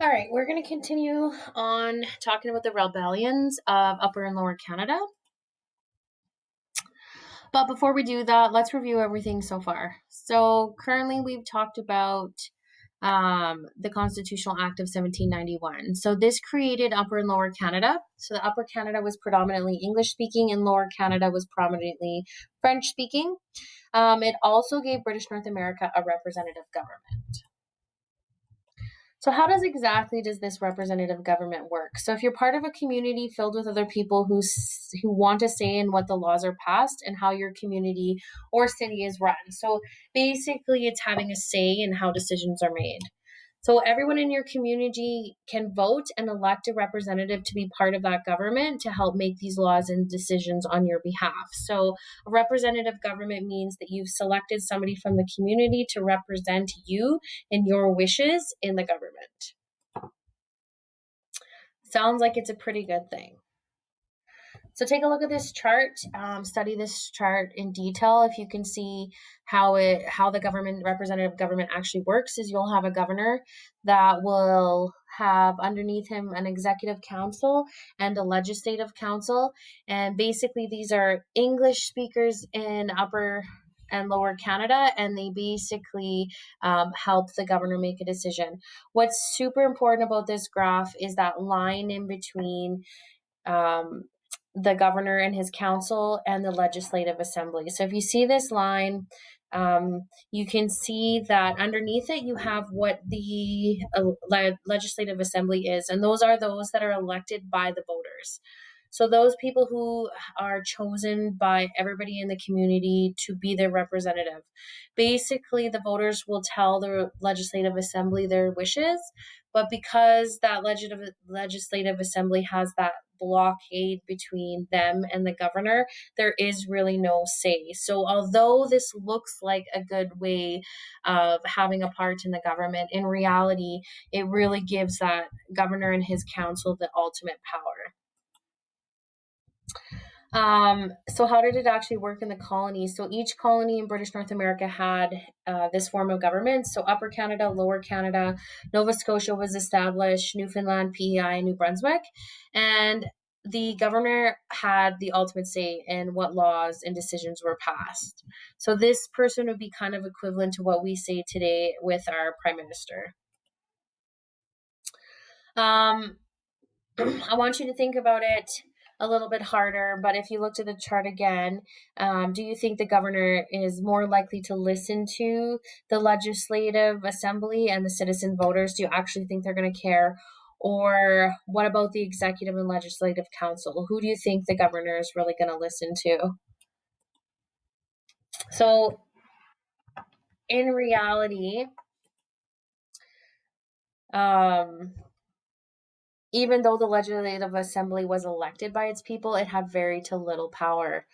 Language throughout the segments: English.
All right, we're going to continue on talking about the rebellions of Upper and Lower Canada. But before we do that, let's review everything so far. So currently, we've talked about the Constitutional Act of 1791. So this created Upper and Lower Canada. So the Upper Canada was predominantly English speaking, and Lower Canada was prominently French speaking. It also gave British North America a representative government. So how does this representative government work? So if you're part of a community filled with other people who want to say in what the laws are passed and how your community or city is run. So basically it's having a say in how decisions are made. So everyone in your community can vote and elect a representative to be part of that government to help make these laws and decisions on your behalf. So a representative government means that you've selected somebody from the community to represent you and your wishes in the government. Sounds like it's a pretty good thing. So take a look at this chart, study this chart in detail. If you can see how the representative government actually works, is you'll have a governor that will have underneath him an executive council and a legislative council. And basically these are English speakers in Upper and Lower Canada, and they basically help the governor make a decision. What's super important about this graph is that line in between the governor and his council and the legislative assembly. So if you see this line, you can see that underneath it you have what the legislative assembly is, and those are those that are elected by the voters. So those people who are chosen by everybody in the community to be their representative. Basically, the voters will tell the legislative assembly their wishes, but because that legislative assembly has that blockade between them and the governor, there is really no say. So although this looks like a good way of having a part in the government, in reality, it really gives that governor and his council the ultimate power. So how did it actually work in the colonies? So each colony in British North America had this form of government. So Upper Canada, Lower Canada, Nova Scotia was established, Newfoundland, PEI, and New Brunswick. And the governor had the ultimate say in what laws and decisions were passed. So this person would be kind of equivalent to what we say today with our prime minister. I want you to think about it a little bit harder, but if you looked at the chart again, do you think the governor is more likely to listen to the legislative assembly and the citizen voters? Do you actually think they're going to care? Or what about the executive and legislative council? Who do you think the governor is really going to listen to? So in reality, even though the legislative assembly was elected by its people, it had very to little power.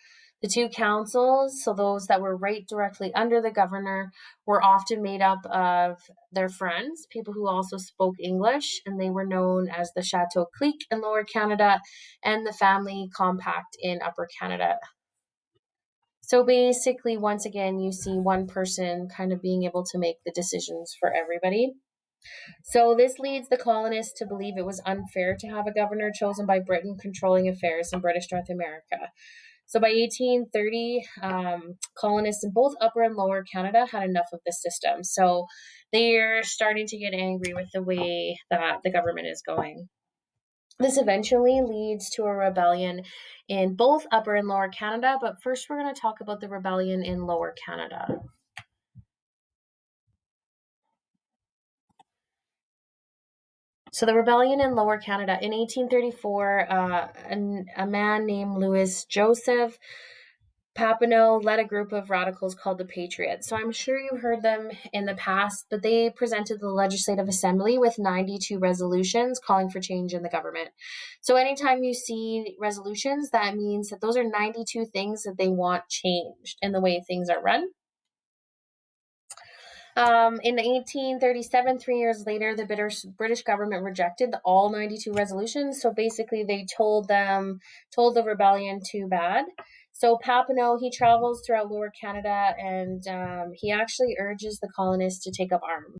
The two councils, so those that were right directly under the governor, were often made up of their friends, people who also spoke English, and they were known as the Chateau Clique in Lower Canada and the Family Compact in Upper Canada. So basically, once again, you see one person kind of being able to make the decisions for everybody. So this leads the colonists to believe it was unfair to have a governor chosen by Britain controlling affairs in British North America. So by 1830, colonists in both Upper and Lower Canada had enough of this system. So they're starting to get angry with the way that the government is going. This eventually leads to a rebellion in both Upper and Lower Canada, but first we're going to talk about the rebellion in Lower Canada. So the rebellion in Lower Canada in 1834, a man named Louis Joseph Papineau led a group of radicals called the Patriots. So I'm sure you heard them in the past, but they presented the Legislative Assembly with 92 resolutions calling for change in the government. So anytime you see resolutions, that means that those are 92 things that they want changed in the way things are run. In 1837, 3 years later, the British government rejected all 92 resolutions. So basically, they told the rebellion too bad. So Papineau, he travels throughout Lower Canada, and he actually urges the colonists to take up arms.